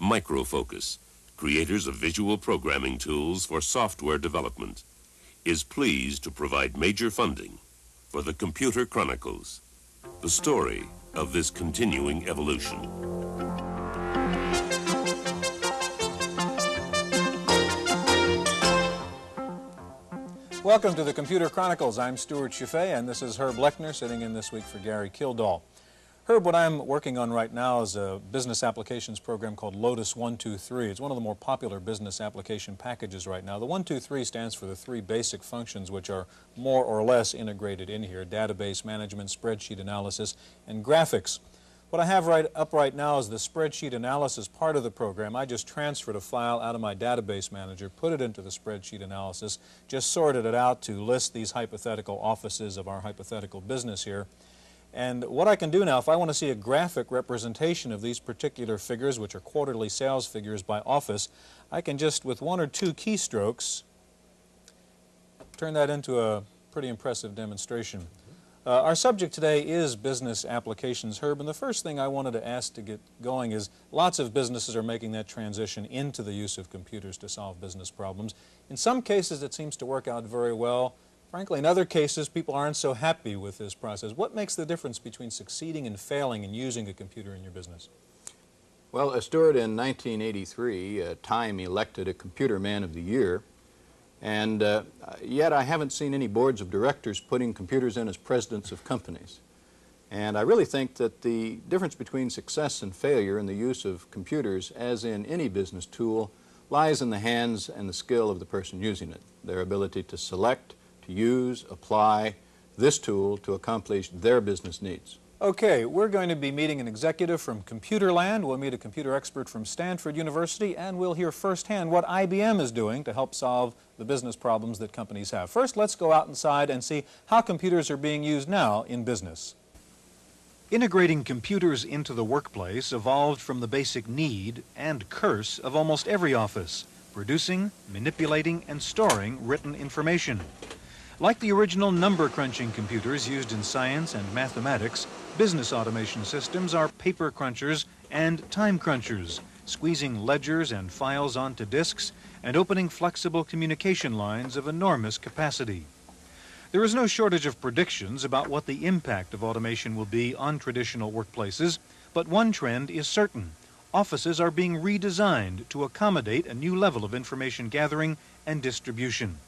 Microfocus, creators of visual programming tools for software development, is pleased to provide major funding for the Computer Chronicles, the story of this continuing evolution. Welcome to the Computer Chronicles. I'm Stuart Chaffee, and this is Herb Lechner sitting in this week for Gary Kildall. Herb, what I'm working on right now is a business applications program called Lotus 123. It's one of the more popular business application packages right now. The 123 stands for the three basic functions which are more or less integrated in here: database management, spreadsheet analysis, and graphics. What I have up right now is the spreadsheet analysis part of the program. I just transferred a file out of my database manager, put it into the spreadsheet analysis, just sorted it out to list these hypothetical offices of our hypothetical business here. And what I can do now, if I want to see a graphic representation of these particular figures, which are quarterly sales figures by office, I can just, with one or two keystrokes, turn that into a pretty impressive demonstration. Our subject today is business applications, Herb, and the first thing I wanted to ask to get going is lots of businesses are making that transition into the use of computers to solve business problems. In some cases, it seems to work out very well. Frankly, in other cases, people aren't so happy with this process. What makes the difference between succeeding and failing in using a computer in your business? Well, Stuart, in 1983, Time elected a Computer Man of the Year, and yet I haven't seen any boards of directors putting computers in as presidents of companies. And I really think that the difference between success and failure in the use of computers, as in any business tool, lies in the hands and the skill of the person using it, their ability to select, to use, apply this tool to accomplish their business needs. Okay, we're going to be meeting an executive from Computerland. We'll meet a computer expert from Stanford University, and we'll hear firsthand what IBM is doing to help solve the business problems that companies have. First, let's go out inside and see how computers are being used now in business. Integrating computers into the workplace evolved from the basic need and curse of almost every office: producing, manipulating, and storing written information. Like the original number-crunching computers used in science and mathematics, business automation systems are paper crunchers and time crunchers, squeezing ledgers and files onto disks and opening flexible communication lines of enormous capacity. There is no shortage of predictions about what the impact of automation will be on traditional workplaces, but one trend is certain: offices are being redesigned to accommodate a new level of information gathering and distribution.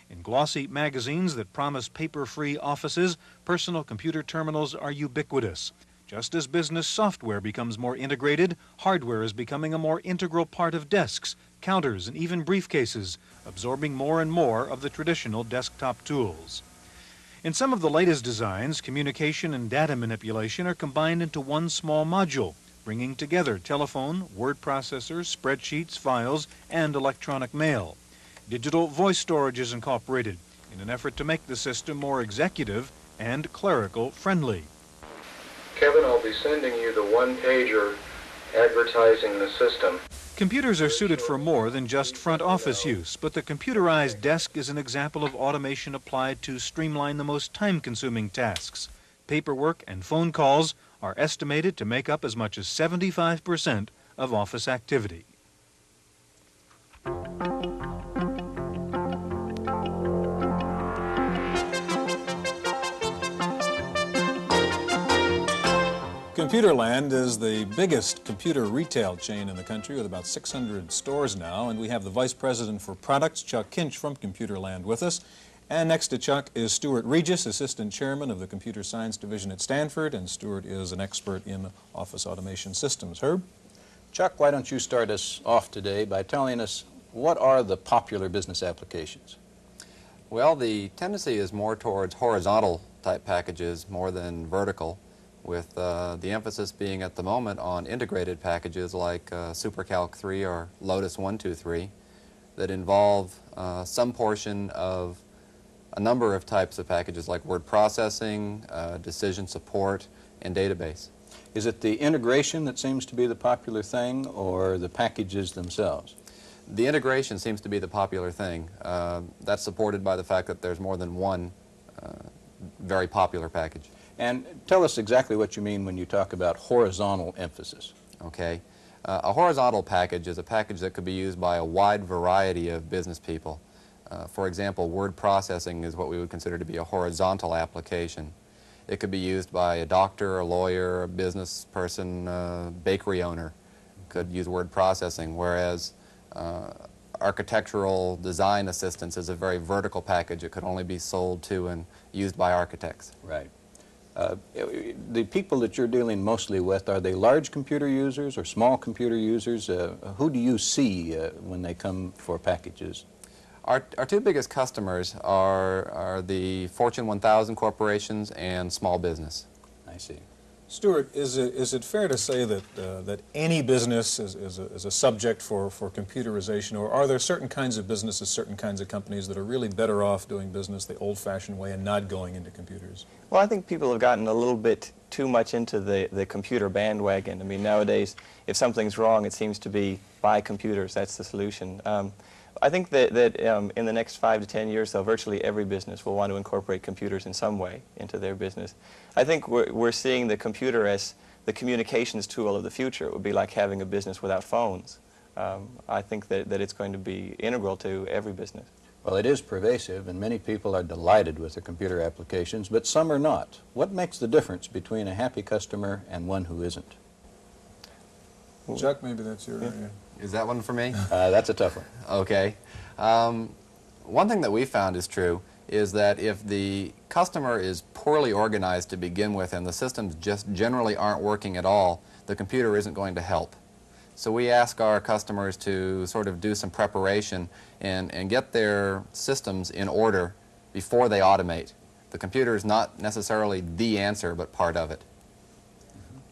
In glossy magazines that promise paper-free offices, personal computer terminals are ubiquitous. Just as business software becomes more integrated, hardware is becoming a more integral part of desks, counters, and even briefcases, absorbing more and more of the traditional desktop tools. In some of the latest designs, communication and data manipulation are combined into one small module, bringing together telephone, word processors, spreadsheets, files, and electronic mail. Digital voice storage is incorporated in an effort to make the system more executive and clerical friendly. Kevin, I'll be sending you the one-pager advertising the system. Computers are suited for more than just front office use, but the computerized desk is an example of automation applied to streamline the most time-consuming tasks. Paperwork and phone calls are estimated to make up as much as 75% of office activity. Computerland is the biggest computer retail chain in the country with about 600 stores now, and we have the Vice President for Products, Chuck Kinch, from Computerland with us. And next to Chuck is Stuart Regis, Assistant Chairman of the Computer Science Division at Stanford, and Stuart is an expert in office automation systems. Herb? Chuck, why don't you start us off today by telling us what are the popular business applications? Well, the tendency is more towards horizontal type packages more than vertical, with the emphasis being at the moment on integrated packages like SuperCalc 3 or Lotus 123 that involve some portion of a number of types of packages like word processing, decision support, and database. Is it the integration that seems to be the popular thing, or the packages themselves? The integration seems to be the popular thing. That's supported by the fact that there's more than one very popular package. And tell us exactly what you mean when you talk about horizontal emphasis. Okay. A horizontal package is a package that could be used by a wide variety of business people. For example, word processing is what we would consider to be a horizontal application. It could be used by a doctor, a lawyer, a business person, a bakery owner could use word processing, whereas architectural design assistance is a very vertical package. It could only be sold to and used by architects. Right. The people that you're dealing mostly with, are they large computer users or small computer users? Who do you see when they come for packages? Our two biggest customers are the Fortune 1000 corporations and small business. I see. Stuart, is it fair to say that that any business is a subject for computerization, or are there certain kinds of businesses, certain kinds of companies that are really better off doing business the old-fashioned way and not going into computers? Well, I think people have gotten a little bit too much into the computer bandwagon. I mean, nowadays, if something's wrong, it seems to be buy computers. That's the solution. I think that in the next 5 to 10 years, though, virtually every business will want to incorporate computers in some way into their business. I think we're seeing the computer as the communications tool of the future. It would be like having a business without phones. I think that it's going to be integral to every business. Well, it is pervasive, and many people are delighted with the computer applications, but some are not. What makes the difference between a happy customer and one who isn't? Chuck, maybe that's your area. Is that one for me? That's a tough one. Okay. One thing that we found is true is that if the customer is poorly organized to begin with and the systems just generally aren't working at all, the computer isn't going to help. So we ask our customers to sort of do some preparation and get their systems in order before they automate. The computer is not necessarily the answer, but part of it.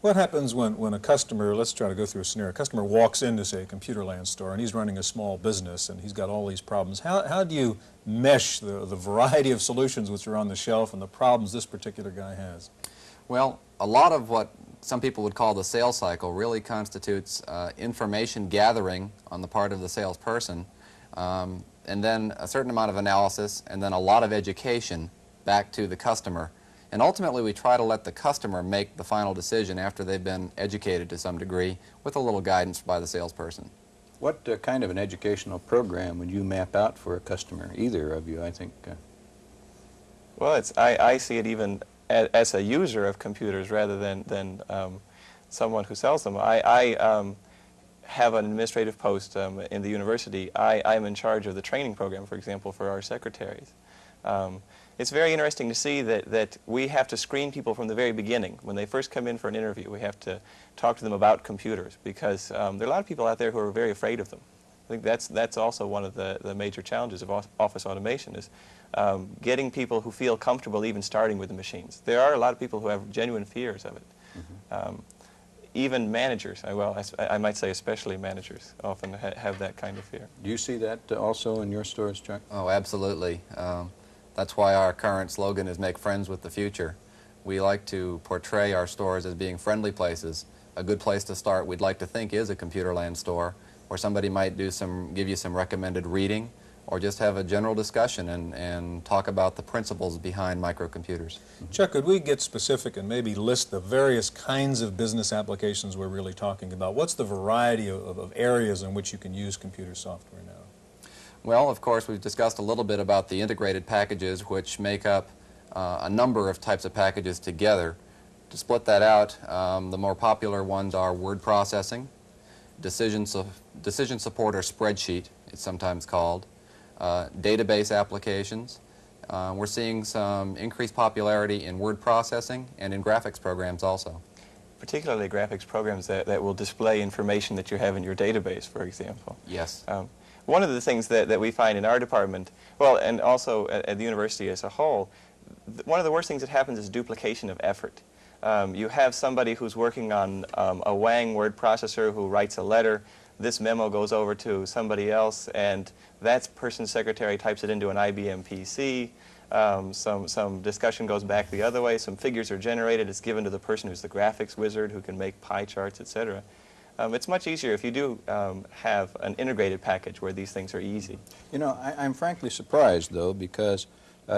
What happens when a customer, let's try to go through a scenario, a customer walks into, say, a Computerland store and he's running a small business and he's got all these problems. How do you mesh the variety of solutions which are on the shelf and the problems this particular guy has? Well, a lot of what some people would call the sales cycle really constitutes information gathering on the part of the salesperson, and then a certain amount of analysis, and then a lot of education back to the customer. And ultimately, we try to let the customer make the final decision after they've been educated to some degree with a little guidance by the salesperson. What kind of an educational program would you map out for a customer? Either of you, I think. Well, I see it even as a user of computers rather than someone who sells them. I have an administrative post in the university. I'm in charge of the training program, for example, for our secretaries. It's very interesting to see that we have to screen people from the very beginning. When they first come in for an interview, we have to talk to them about computers because there are a lot of people out there who are very afraid of them. I think that's also one of the major challenges of office automation is getting people who feel comfortable even starting with the machines. There are a lot of people who have genuine fears of it. Mm-hmm. Even managers, I might say especially managers, often have that kind of fear. Do you see that also in your stores, Chuck? Oh, absolutely. That's why our current slogan is Make Friends with the Future. We like to portray our stores as being friendly places. A good place to start, we'd like to think, is a Computerland store, where somebody might give you some recommended reading, or just have a general discussion and talk about the principles behind microcomputers. Chuck, could we get specific and maybe list the various kinds of business applications we're really talking about? What's the variety of areas in which you can use computer software now? Well, of course, we've discussed a little bit about the integrated packages, which make up a number of types of packages together. To split that out, the more popular ones are word processing, decision support or spreadsheet, it's sometimes called, database applications. We're seeing some increased popularity in word processing and in graphics programs also. Particularly graphics programs that will display information that you have in your database, for example. Yes. One of the things that we find in our department, well, and also at the university as a whole, one of the worst things that happens is duplication of effort. You have somebody who's working on a Wang word processor who writes a letter. This memo goes over to somebody else, and that person's secretary types it into an IBM PC. Some discussion goes back the other way. Some figures are generated. It's given to the person who's the graphics wizard who can make pie charts, etc. It's much easier if you do have an integrated package where these things are easy. You know, I'm frankly surprised, though, because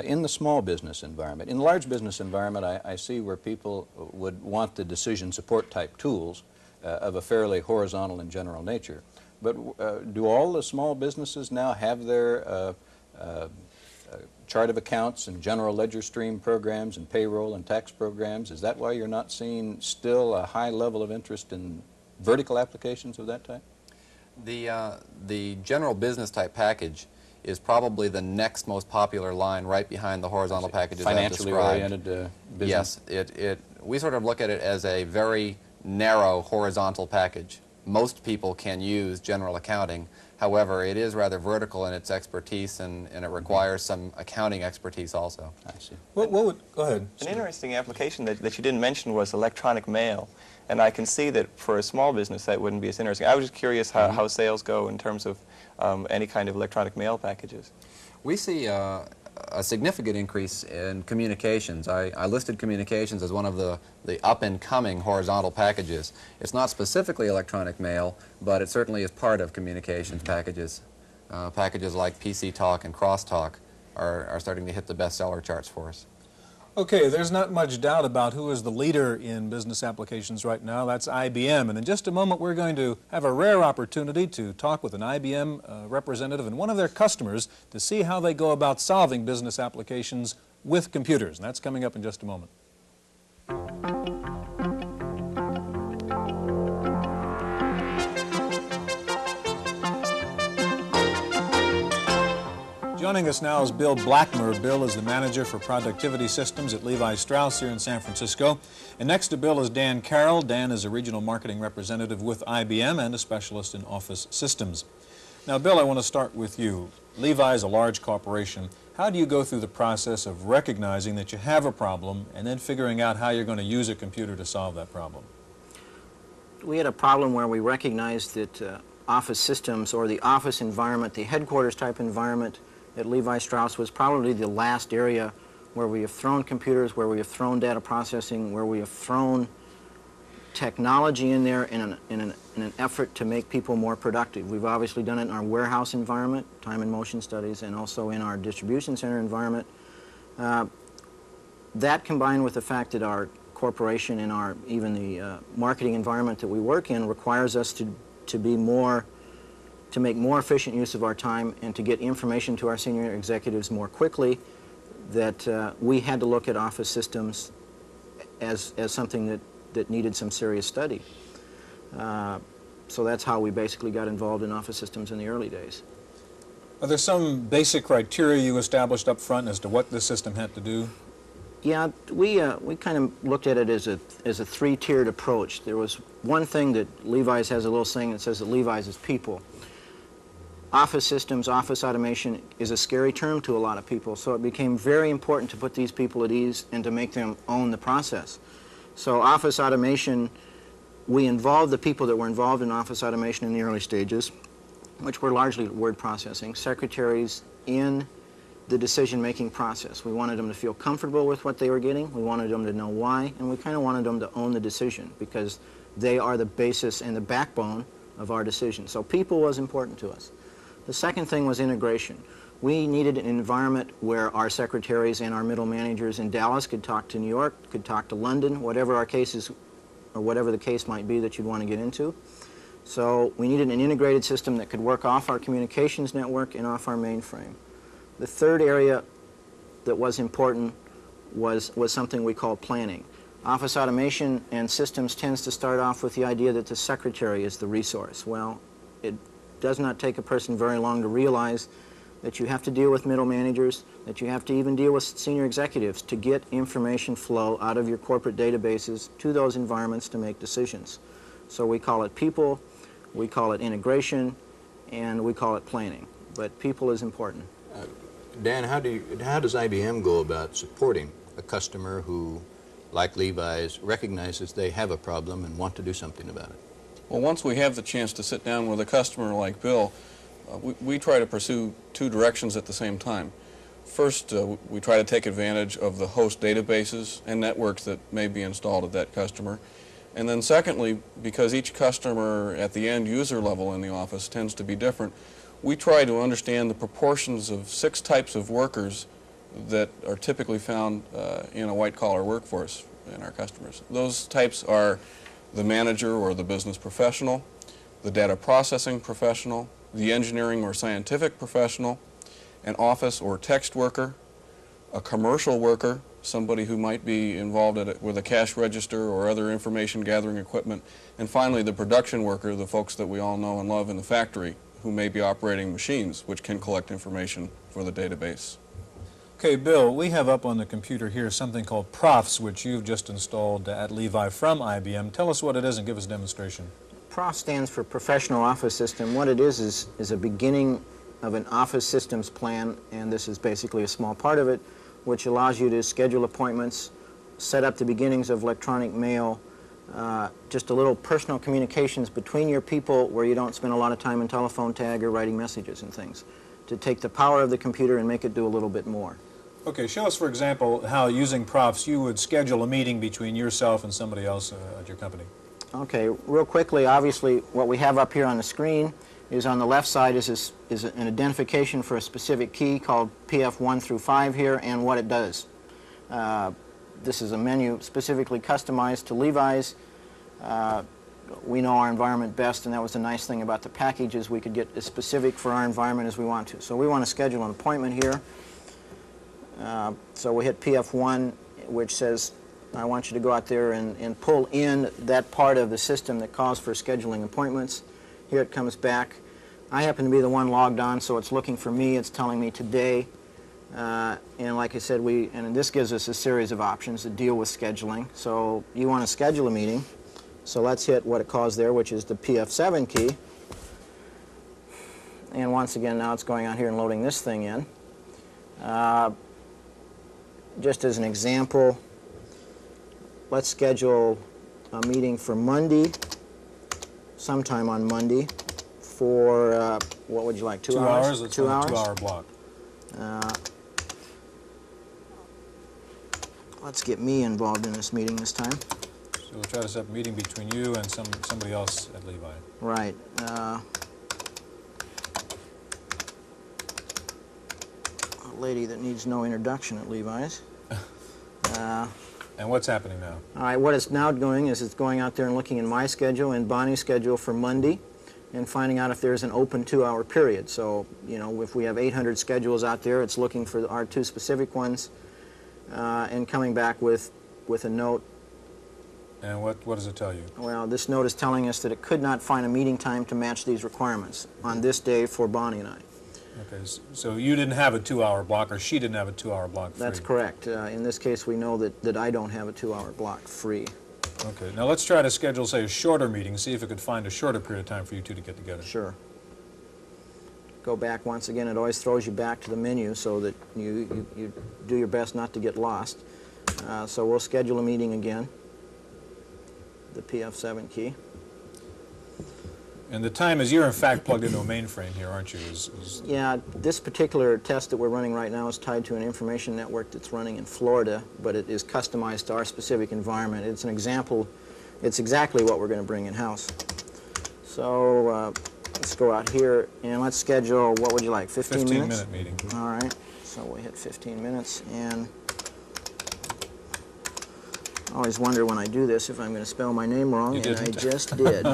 in the small business environment, in the large business environment, I see where people would want the decision support type tools. of a fairly horizontal and general nature. But do all the small businesses now have their chart of accounts and general ledger stream programs and payroll and tax programs? Is that why you're not seeing still a high level of interest in vertical applications of that type? The general business type package is probably the next most popular line right behind the horizontal packages I've described. Financially oriented business? Yes, we sort of look at it as a very narrow horizontal package. Most people can use general accounting. However, it is rather vertical in its expertise, and it requires some accounting expertise also. I see. Go ahead. An interesting application that you didn't mention was electronic mail. And I can see that for a small business that wouldn't be as interesting. I was just curious how sales go in terms of any kind of electronic mail packages. We see a significant increase in communications. I listed communications as one of the up-and-coming horizontal packages. It's not specifically electronic mail, but it certainly is part of communications packages. Packages like PC Talk and Crosstalk are starting to hit the bestseller charts for us. Okay, there's not much doubt about who is the leader in business applications right now. That's IBM. And in just a moment, we're going to have a rare opportunity to talk with an IBM representative and one of their customers to see how they go about solving business applications with computers. And that's coming up in just a moment. Joining us now is Bill Blackmer. Bill is the manager for productivity systems at Levi Strauss here in San Francisco. And next to Bill is Dan Carroll. Dan is a regional marketing representative with IBM and a specialist in office systems. Now, Bill, I want to start with you. Levi is a large corporation. How do you go through the process of recognizing that you have a problem and then figuring out how you're going to use a computer to solve that problem? We had a problem where we recognized that office systems, or the office environment, the headquarters type environment at Levi Strauss, was probably the last area where we have thrown computers, where we have thrown data processing, where we have thrown technology in there in an effort to make people more productive. We've obviously done it in our warehouse environment, time and motion studies, and also in our distribution center environment. That combined with the fact that our corporation and even the marketing environment that we work in requires us to make more efficient use of our time and to get information to our senior executives more quickly, that we had to look at office systems as something that needed some serious study. So that's how we basically got involved in office systems in the early days. Are there some basic criteria you established up front as to what this system had to do? Yeah, we kind of looked at it as a three-tiered approach. There was one thing that Levi's has a little saying that says that Levi's is people. Office systems, office automation is a scary term to a lot of people, so it became very important to put these people at ease and to make them own the process. So office automation, we involved the people that were involved in office automation in the early stages, which were largely word processing, secretaries in the decision-making process. We wanted them to feel comfortable with what they were getting, we wanted them to know why, and we kind of wanted them to own the decision because they are the basis and the backbone of our decision. So people was important to us. The second thing was integration. We needed an environment where our secretaries and our middle managers in Dallas could talk to New York, could talk to London, whatever our cases, or whatever the case might be that you'd want to get into. So we needed an integrated system that could work off our communications network and off our mainframe. The third area that was important was something we call planning. Office automation and systems tends to start off with the idea that the secretary is the resource. Well, it does not take a person very long to realize that you have to deal with middle managers, that you have to even deal with senior executives to get information flow out of your corporate databases to those environments to make decisions. So we call it people, we call it integration, and we call it planning. But people is important. Dan, how does IBM go about supporting a customer who, like Levi's, recognizes they have a problem and want to do something about it? Well, once we have the chance to sit down with a customer like Bill, we try to pursue two directions at the same time. First, we try to take advantage of the host databases and networks that may be installed at that customer. And then secondly, because each customer at the end user level in the office tends to be different, we try to understand the proportions of 6 types of workers that are typically found in a white-collar workforce in our customers. Those types are the manager or the business professional, the data processing professional, the engineering or scientific professional, an office or text worker, a commercial worker, somebody who might be involved with a cash register or other information gathering equipment, and finally the production worker, the folks that we all know and love in the factory, who may be operating machines which can collect information for the database. Okay, Bill, we have up on the computer here something called Profs, which you've just installed at Levi from IBM. Tell us what it is and give us a demonstration. PROF stands for Professional Office System. What it is a beginning of an office systems plan, and this is basically a small part of it, which allows you to schedule appointments, set up the beginnings of electronic mail, just a little personal communications between your people where you don't spend a lot of time in telephone tag or writing messages and things, to take the power of the computer and make it do a little bit more. Okay, show us, for example, how using Profs you would schedule a meeting between yourself and somebody else at your company. Okay, real quickly, obviously what we have up here on the screen is on the left side is an identification for a specific key called PF1 through 5 here and what it does. This is a menu specifically customized to Levi's. We know our environment best, and that was the nice thing about the packages. We could get as specific for our environment as we want to. So we want to schedule an appointment here. So we hit PF1, which says, I want you to go out there and pull in that part of the system that calls for scheduling appointments. Here it comes back. I happen to be the one logged on, so it's looking for me. It's telling me today. And like I said, and this gives us a series of options to deal with scheduling. So you want to schedule a meeting. So let's hit what it calls there, which is the PF7 key. And once again, now it's going out here and loading this thing in. Just as an example, let's schedule a meeting for Monday, sometime on Monday, for, what would you like, 2 hours? 2 hours? Let's 2 hours? do a 2-hour block. Let's get me involved in this meeting this time. So we'll try to set up a meeting between you and somebody else at Levi. Right. A lady that needs no introduction at Levi's. And what's happening now? All right, what it's now doing is it's going out there and looking in my schedule and Bonnie's schedule for Monday and finding out if there's an open 2-hour period. So, you know, if we have 800 schedules out there, it's looking for our 2 specific ones and coming back with a note. And what does it tell you? Well, this note is telling us that it could not find a meeting time to match these requirements on this day for Bonnie and I. Okay, so you didn't have a 2-hour block, or she didn't have a 2-hour block free? That's correct. In this case, we know that I don't have a 2-hour block free. Okay, now let's try to schedule, say, a shorter meeting, see if it could find a shorter period of time for you two to get together. Sure. Go back once again. It always throws you back to the menu so that you do your best not to get lost. So we'll schedule a meeting again, the PF7 key. And the time is, you're in fact plugged into a mainframe here, aren't you? Yeah, this particular test that we're running right now is tied to an information network that's running in Florida, but it is customized to our specific environment. It's an example, it's exactly what we're going to bring in-house. So let's go out here and let's schedule, what would you like, 15 minutes? 15-minute meeting. All right, so we hit 15 minutes, and I always wonder when I do this if I'm going to spell my name wrong, and I just did.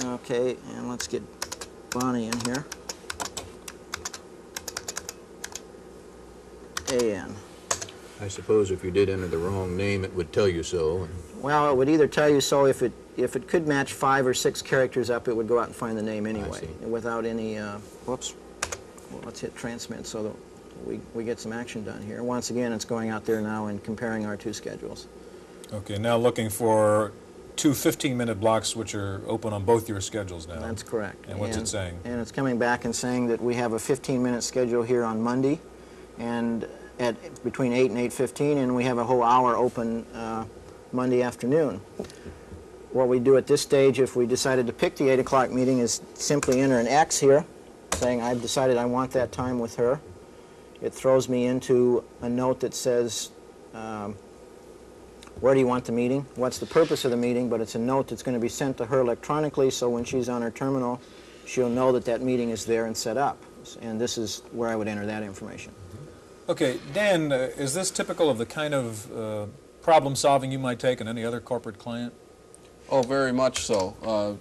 Okay, and let's get Bonnie in here. A.N. I suppose if you did enter the wrong name, it would tell you so. Well, it would either tell you so if it could match 5 or 6 characters up, it would go out and find the name anyway, without any, whoops. Well, let's hit transmit so that we get some action done here. Once again, it's going out there now and comparing our 2 schedules. Okay, now looking for 2 15-minute blocks which are open on both your schedules now. That's correct. And what's it saying? And it's coming back and saying that we have a 15-minute schedule here on Monday, and at between 8 and 8:15, and we have a whole hour open Monday afternoon. What we do at this stage, if we decided to pick the 8 o'clock meeting, is simply enter an X here, saying I've decided I want that time with her. It throws me into a note that says, where do you want the meeting? What's the purpose of the meeting? But it's a note that's going to be sent to her electronically, so when she's on her terminal, she'll know that that meeting is there and set up. And this is where I would enter that information. Okay, Dan, is this typical of the kind of problem solving you might take in any other corporate client? Oh, very much so.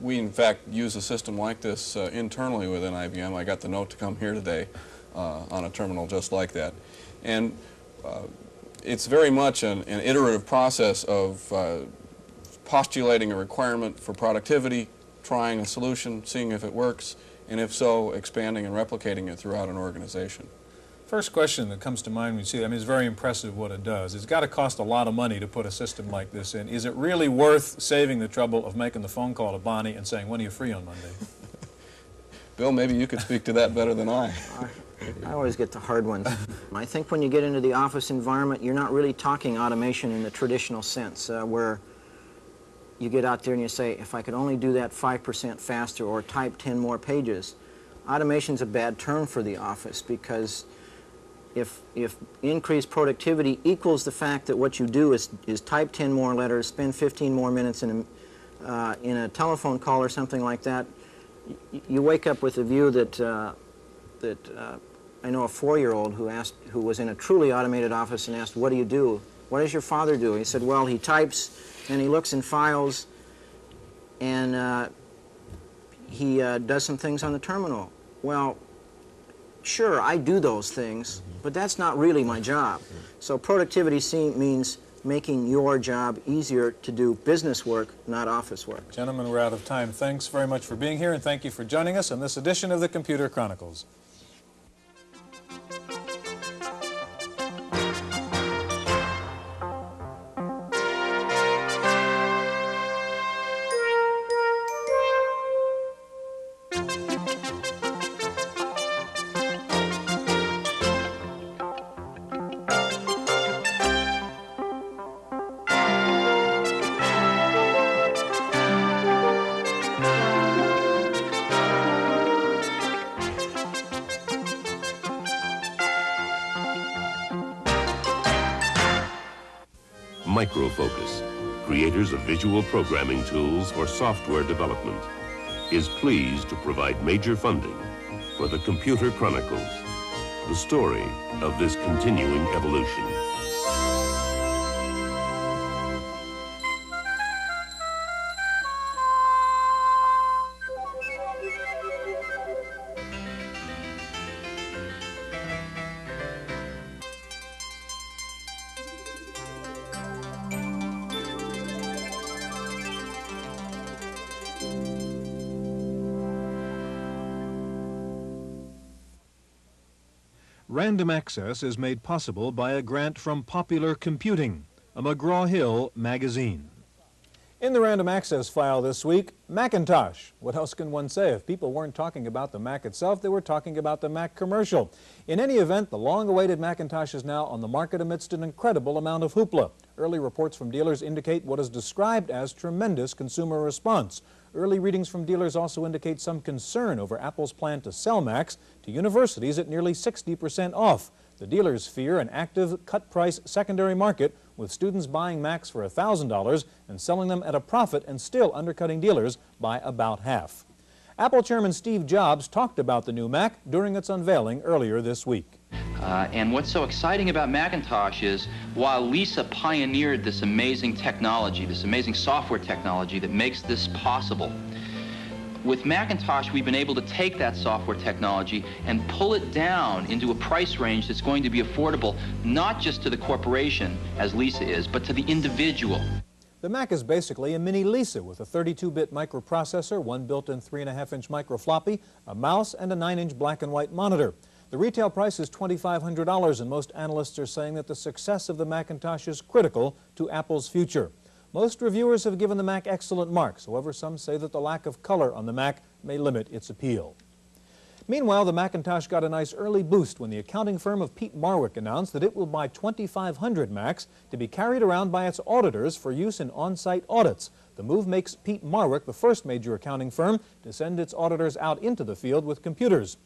We, in fact, use a system like this internally within IBM. I got the note to come here today on a terminal just like that. And it's very much an iterative process of postulating a requirement for productivity, trying a solution, seeing if it works, and if so, expanding and replicating it throughout an organization. First question that comes to mind when you see it, I mean, it's very impressive what it does. It's got to cost a lot of money to put a system like this in. Is it really worth saving the trouble of making the phone call to Bonnie and saying, when are you free on Monday? Bill, maybe you could speak to that better than I. I always get the hard ones. I think when you get into the office environment, you're not really talking automation in the traditional sense, where you get out there and you say, if I could only do that 5% faster or type 10 more pages. Automation's a bad term for the office, because if increased productivity equals the fact that what you do is type 10 more letters, spend 15 more minutes in a telephone call or something like that, you wake up with the view that I know a 4-year-old who was in a truly automated office and asked, what do you do? What does your father do? He said, well, he types and he looks in files and he does some things on the terminal. Well, sure, I do those things, but that's not really my job. So productivity means making your job easier to do business work, not office work. Gentlemen, we're out of time. Thanks very much for being here, and thank you for joining us on this edition of the Computer Chronicles. Microfocus, creators of visual programming tools for software development, is pleased to provide major funding for the Computer Chronicles, the story of this continuing evolution. Random Access is made possible by a grant from Popular Computing, a McGraw-Hill magazine. In the Random Access file this week, Macintosh. What else can one say? If people weren't talking about the Mac itself, they were talking about the Mac commercial. In any event, the long-awaited Macintosh is now on the market amidst an incredible amount of hoopla. Early reports from dealers indicate what is described as tremendous consumer response. Early readings from dealers also indicate some concern over Apple's plan to sell Macs to universities at nearly 60% off. The dealers fear an active cut-price secondary market, with students buying Macs for $1,000 and selling them at a profit and still undercutting dealers by about half. Apple Chairman Steve Jobs talked about the new Mac during its unveiling earlier this week. And what's so exciting about Macintosh is, while Lisa pioneered this amazing technology, this amazing software technology that makes this possible, with Macintosh we've been able to take that software technology and pull it down into a price range that's going to be affordable not just to the corporation, as Lisa is, but to the individual. The Mac is basically a mini Lisa with a 32-bit microprocessor, one built-in 3.5-inch microfloppy, a mouse, and a 9-inch black and white monitor. The retail price is $2,500, and most analysts are saying that the success of the Macintosh is critical to Apple's future. Most reviewers have given the Mac excellent marks. However, some say that the lack of color on the Mac may limit its appeal. Meanwhile, the Macintosh got a nice early boost when the accounting firm of Pete Marwick announced that it will buy 2,500 Macs to be carried around by its auditors for use in on-site audits. The move makes Pete Marwick the first major accounting firm to send its auditors out into the field with computers.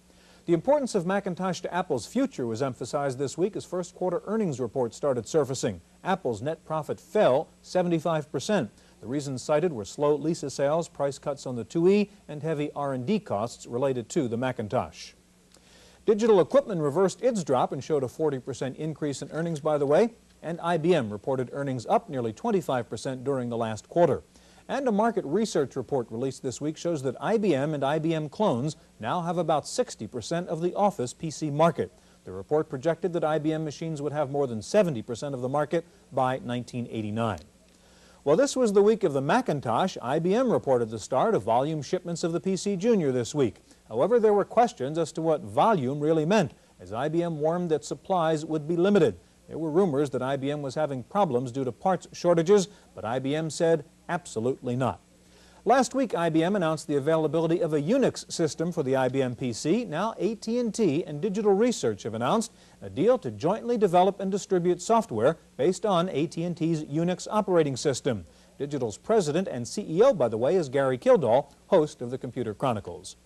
The importance of Macintosh to Apple's future was emphasized this week as first quarter earnings reports started surfacing. Apple's net profit fell 75%. The reasons cited were slow Lisa sales, price cuts on the IIe, and heavy R&D costs related to the Macintosh. Digital Equipment reversed its drop and showed a 40% increase in earnings, by the way. and IBM reported earnings up nearly 25% during the last quarter. And a market research report released this week shows that IBM and IBM clones now have about 60% of the Office PC market. The report projected that IBM machines would have more than 70% of the market by 1989. Well, this was the week of the Macintosh. IBM reported the start of volume shipments of the PC Junior this week. However, there were questions as to what volume really meant, as IBM warned that supplies would be limited. There were rumors that IBM was having problems due to parts shortages, but IBM said absolutely not. Last week, IBM announced the availability of a Unix system for the IBM PC. Now, AT&T and Digital Research have announced a deal to jointly develop and distribute software based on AT&T's Unix operating system. Digital's president and CEO, by the way, is Gary Kildall, host of the Computer Chronicles.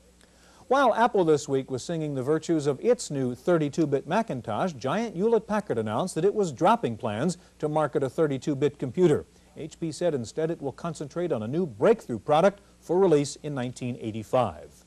While Apple this week was singing the virtues of its new 32-bit Macintosh, giant Hewlett-Packard announced that it was dropping plans to market a 32-bit computer. HP said instead it will concentrate on a new breakthrough product for release in 1985.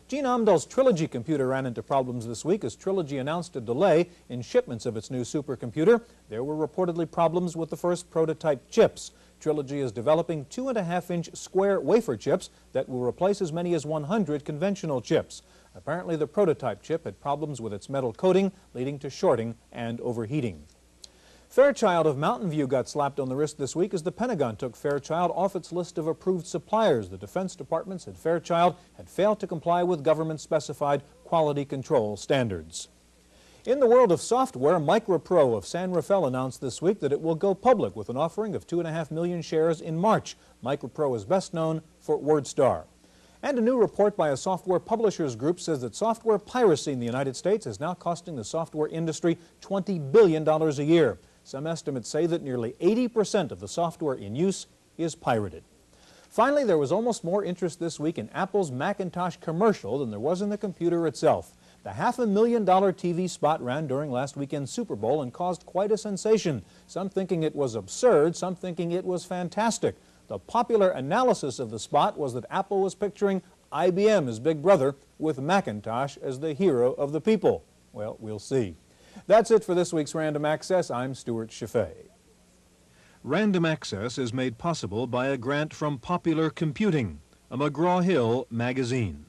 Gene Amdahl's Trilogy computer ran into problems this week as Trilogy announced a delay in shipments of its new supercomputer. There were reportedly problems with the first prototype chips. Trilogy is developing 2.5-inch square wafer chips that will replace as many as 100 conventional chips. Apparently, the prototype chip had problems with its metal coating, leading to shorting and overheating. Fairchild of Mountain View got slapped on the wrist this week as the Pentagon took Fairchild off its list of approved suppliers. The Defense Department said Fairchild had failed to comply with government-specified quality control standards. In the world of software, MicroPro of San Rafael announced this week that it will go public with an offering of 2.5 million shares in March. MicroPro is best known for WordStar. And a new report by a software publishers group says that software piracy in the United States is now costing the software industry $20 billion a year. Some estimates say that nearly 80% of the software in use is pirated. Finally, there was almost more interest this week in Apple's Macintosh commercial than there was in the computer itself. The $500,000 TV spot ran during last weekend's Super Bowl and caused quite a sensation. Some thinking it was absurd, some thinking it was fantastic. The popular analysis of the spot was that Apple was picturing IBM as Big Brother with Macintosh as the hero of the people. Well, we'll see. That's it for this week's Random Access. I'm Stuart Chaffee. Random Access is made possible by a grant from Popular Computing, a McGraw-Hill magazine.